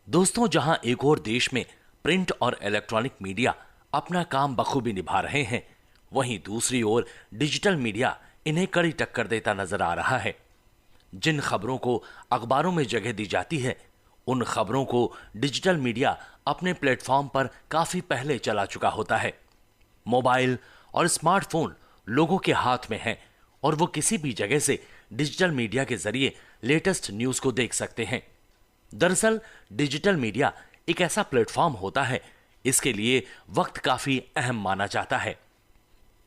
दोस्तों, जहां एक और देश में प्रिंट और इलेक्ट्रॉनिक मीडिया अपना काम बखूबी निभा रहे हैं, वहीं दूसरी ओर डिजिटल मीडिया इन्हें कड़ी टक्कर देता नजर आ रहा है। जिन खबरों को अखबारों में जगह दी जाती है, उन खबरों को डिजिटल मीडिया अपने प्लेटफॉर्म पर काफी पहले चला चुका होता है। मोबाइल और स्मार्टफोन लोगों के हाथ में हैं और वो किसी भी जगह से डिजिटल मीडिया के जरिए लेटेस्ट न्यूज को देख सकते हैं। दरअसल डिजिटल मीडिया एक ऐसा प्लेटफॉर्म होता है, इसके लिए वक्त काफी अहम माना जाता है।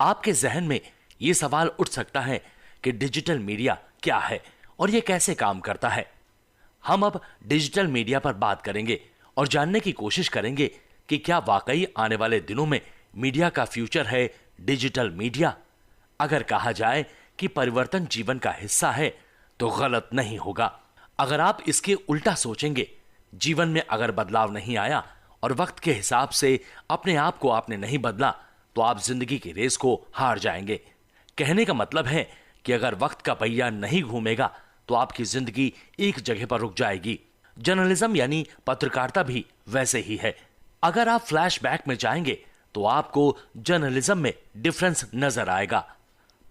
आपके जहन में ये सवाल उठ सकता है कि डिजिटल मीडिया क्या है और ये कैसे काम करता है। हम अब डिजिटल मीडिया पर बात करेंगे और जानने की कोशिश करेंगे कि क्या वाकई आने वाले दिनों में मीडिया का फ्यूचर है डिजिटल मीडिया। अगर कहा जाए कि परिवर्तन जीवन का हिस्सा है तो गलत नहीं होगा। अगर आप इसके उल्टा सोचेंगे, जीवन में अगर बदलाव नहीं आया और वक्त के हिसाब से अपने आप को आपने नहीं बदला, तो आप जिंदगी की रेस को हार जाएंगे। कहने का मतलब है कि अगर वक्त का पहिया नहीं घूमेगा तो आपकी जिंदगी एक जगह पर रुक जाएगी। जर्नलिज्म यानी पत्रकारिता भी वैसे ही है। अगर आप फ्लैशबैक में जाएंगे तो आपको जर्नलिज्म में डिफरेंस नजर आएगा।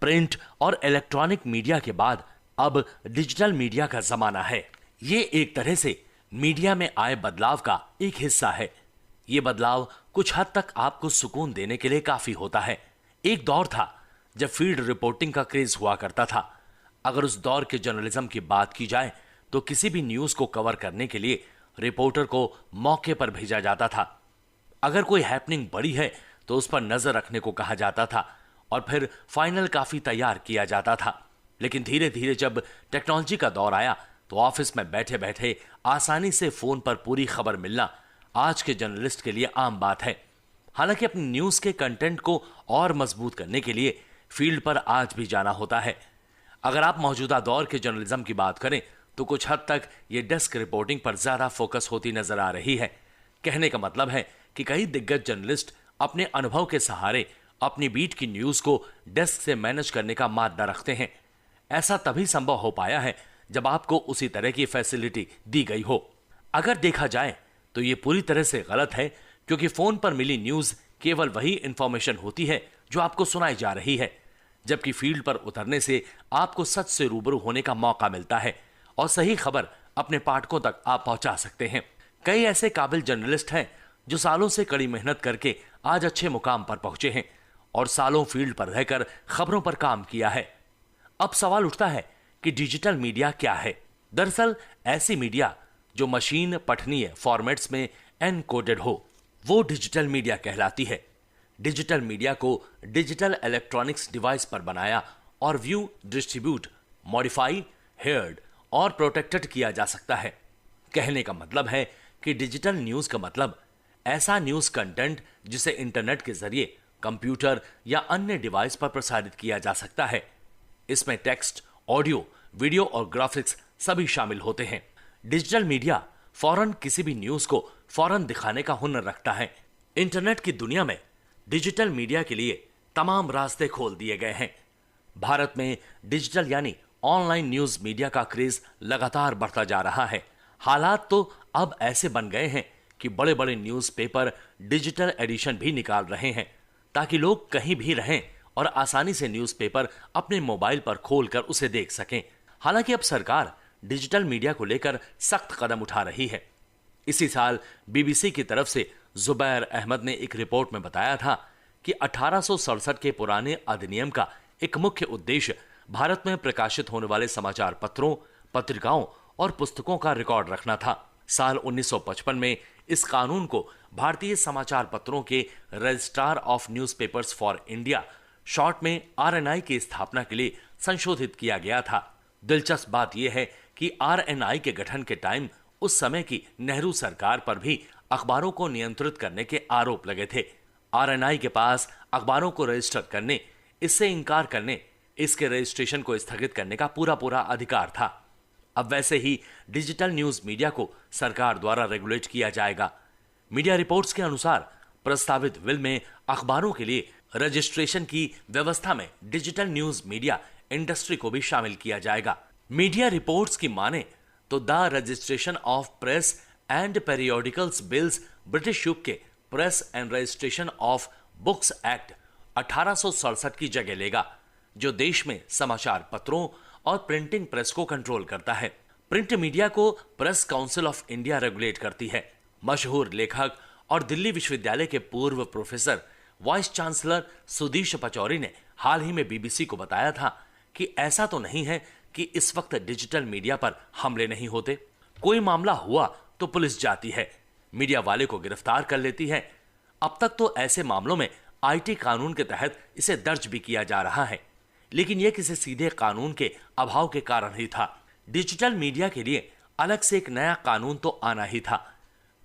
प्रिंट और इलेक्ट्रॉनिक मीडिया के बाद अब डिजिटल मीडिया का जमाना है। ये एक तरह से मीडिया में आए बदलाव का एक हिस्सा है। ये बदलाव कुछ हद तक आपको सुकून देने के लिए काफी होता है। एक दौर था जब फील्ड रिपोर्टिंग का क्रेज हुआ करता था। अगर उस दौर के जर्नलिज्म की बात की जाए तो किसी भी न्यूज को कवर करने के लिए रिपोर्टर को मौके पर भेजा जाता था। अगर कोई हैपनिंग बड़ी है तो उस पर नजर रखने को कहा जाता था और फिर फाइनल काफी तैयार किया जाता था। लेकिन धीरे धीरे जब टेक्नोलॉजी का दौर आया तो ऑफिस में बैठे बैठे आसानी से फोन पर पूरी खबर मिलना आज के जर्नलिस्ट के लिए आम बात है। हालांकि अपनी न्यूज के कंटेंट को और मजबूत करने के लिए फील्ड पर आज भी जाना होता है। अगर आप मौजूदा दौर के जर्नलिज्म की बात करें तो कुछ हद तक ये डेस्क रिपोर्टिंग पर ज्यादा फोकस होती नजर आ रही है। कहने का मतलब है कि कई दिग्गज जर्नलिस्ट अपने अनुभव के सहारे अपनी बीट की न्यूज को डेस्क से मैनेज करने का माद्दा रखते हैं। ऐसा तभी संभव हो पाया है जब आपको उसी तरह की फैसिलिटी दी गई हो। अगर देखा जाए तो ये पूरी तरह से गलत है, क्योंकि फोन पर मिली न्यूज केवल वही इंफॉर्मेशन होती है जो आपको सुनाई जा रही है, जबकि फील्ड पर उतरने से आपको सच से रूबरू होने का मौका मिलता है और सही खबर अपने पाठकों तक आप पहुंचा सकते हैं। कई ऐसे काबिल जर्नलिस्ट हैं जो सालों से कड़ी मेहनत करके आज अच्छे मुकाम पर पहुंचे हैं और सालों फील्ड पर रहकर खबरों पर काम किया है। अब सवाल उठता है कि डिजिटल मीडिया क्या है। दरअसल ऐसी मीडिया जो मशीन पठनीय फॉर्मेट्स में एनकोडेड हो, वो डिजिटल मीडिया कहलाती है। डिजिटल मीडिया को डिजिटल इलेक्ट्रॉनिक्स डिवाइस पर बनाया और व्यू, डिस्ट्रीब्यूट, मॉडिफाई, हेयर्ड और प्रोटेक्टेड किया जा सकता है। कहने का मतलब है कि डिजिटल न्यूज का मतलब ऐसा न्यूज कंटेंट जिसे इंटरनेट के जरिए कंप्यूटर या अन्य डिवाइस पर प्रसारित किया जा सकता है। इसमें टेक्स्ट, ऑडियो, वीडियो और ग्राफिक्स सभी शामिल होते हैं। डिजिटल मीडिया फौरन किसी भी न्यूज को फौरन दिखाने का हुनर रखता है। इंटरनेट की दुनिया में डिजिटल मीडिया के लिए तमाम रास्ते खोल दिए गए हैं। भारत में डिजिटल यानी ऑनलाइन न्यूज मीडिया का क्रेज लगातार बढ़ता जा रहा है। हालात तो अब ऐसे बन गए हैं कि बड़े बड़े न्यूज़पेपर डिजिटल एडिशन भी निकाल रहे हैं ताकि लोग कहीं भी रहें और आसानी से न्यूज़पेपर अपने मोबाइल पर खोलकर उसे देख सकें। हालांकि अब सरकार डिजिटल मीडिया को लेकर सख्त कदम उठा रही है। इसी साल बीबीसी की तरफ से जुबैर अहमद ने एक रिपोर्ट में बताया था कि 1867 के पुराने अधिनियम का एक मुख्य उद्देश्य भारत में प्रकाशित होने वाले समाचार पत्रों, पत्रिकाओं और पुस्तकों का रिकॉर्ड रखना था। साल 1955 में इस कानून को भारतीय समाचार पत्रों के registrar of newspapers for India, short में आरएनआई की स्थापना के लिए संशोधित किया गया था। दिलचस्प बात यह है कि आरएनआई के गठन के टाइम उस समय की नेहरू सरकार पर भी अखबारों को नियंत्रित करने के आरोप लगे थे। आरएनआई के पास अखबारों को रजिस्टर करने, इससे इनकार करने, इसके रजिस्ट्रेशन को स्थगित करने का पूरा अधिकार था। अब वैसे ही डिजिटल न्यूज मीडिया को सरकार द्वारा रेगुलेट किया जाएगा। मीडिया रिपोर्ट्स के अनुसार प्रस्तावित बिल में अखबारों के लिए रजिस्ट्रेशन की व्यवस्था में डिजिटल न्यूज मीडिया इंडस्ट्री को भी शामिल किया जाएगा। मीडिया रिपोर्ट्स की माने तो the registration of press and periodicals bills British युग के press and registration of books act 1867 की जगह लेगा, जो देश में समाचार पत्रों और प्रिंटिंग प्रेस को कंट्रोल करता है। प्रिंट मीडिया को press council of India regulate करती है। मशहूर लेखक और दिल्ली विश्वविद्यालय के पूर्व professor vice chancellor Sudheesh Pachauri ने हाल ही में बीबीसी को बताया था कि ऐसा तो नहीं है कि इस वक्त डिजिटल मीडिया पर हमले नहीं होते। कोई मामला हुआ तो पुलिस जाती है, मीडिया वाले को गिरफ्तार कर लेती है। अब तक तो ऐसे मामलों में आईटी कानून के तहत इसे दर्ज भी किया जा रहा है, लेकिन यह किसी सीधे कानून के अभाव के कारण ही था। डिजिटल मीडिया के लिए अलग से एक नया कानून तो आना ही था।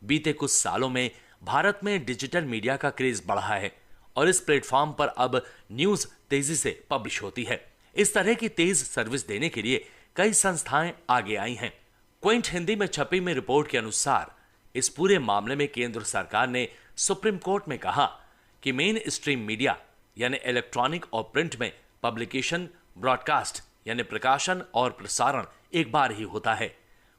बीते कुछ सालों में भारत में डिजिटल मीडिया का क्रेज बढ़ा है और इस प्लेटफॉर्म पर अब न्यूज तेजी से पब्लिश होती है। इस तरह की तेज सर्विस देने के लिए कई संस्थाएं आगे आई हैं। क्विंट हिंदी में छपी में रिपोर्ट के अनुसार इस पूरे मामले में केंद्र सरकार ने सुप्रीम कोर्ट में कहा कि मेन स्ट्रीम मीडिया यानी इलेक्ट्रॉनिक और प्रिंट में पब्लिकेशन, ब्रॉडकास्ट यानी प्रकाशन और प्रसारण एक बार ही होता है।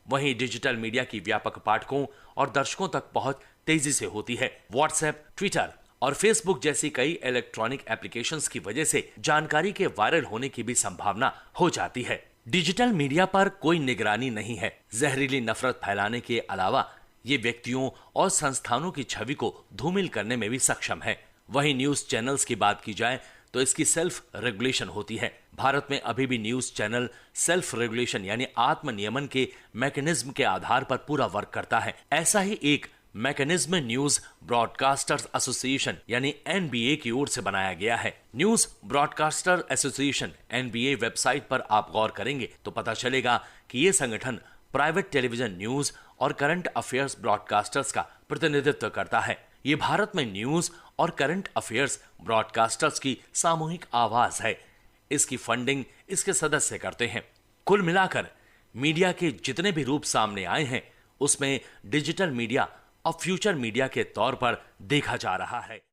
वहीं डिजिटल मीडिया की व्यापक पाठकों और दर्शकों तक पहुंच तेजी से होती है। व्हाट्सएप, ट्विटर और फेसबुक जैसी कई इलेक्ट्रॉनिक एप्लीकेशंस की वजह से जानकारी के वायरल होने की भी संभावना हो जाती है। डिजिटल मीडिया पर कोई निगरानी नहीं है। जहरीली नफरत फैलाने के अलावा ये व्यक्तियों और संस्थानों की छवि को धूमिल करने में भी सक्षम है। वहीं न्यूज चैनल्स की बात की जाए तो इसकी सेल्फ रेगुलेशन होती है। भारत में अभी भी न्यूज चैनल सेल्फ रेगुलेशन यानी आत्मनियमन के मैकेनिज्म के आधार पर पूरा वर्क करता है। ऐसा ही एक मैकेनिज्म न्यूज ब्रॉडकास्टर्स एसोसिएशन यानी एनबीए की ओर से बनाया गया है। News broadcaster association NBA website पर आप गौर करेंगे तो पता चलेगा कि ये संगठन प्राइवेट टेलीविजन न्यूज और करंट अफेयर्स ब्रॉडकास्टर्स का प्रतिनिधित्व करता है। ये भारत में न्यूज और करंट अफेयर्स ब्रॉडकास्टर्स की सामूहिक आवाज है। इसकी फंडिंग इसके सदस्य करते हैं। कुल मिलाकर मीडिया के जितने भी रूप सामने आए हैं उसमें डिजिटल मीडिया अब फ्यूचर मीडिया के तौर पर देखा जा रहा है।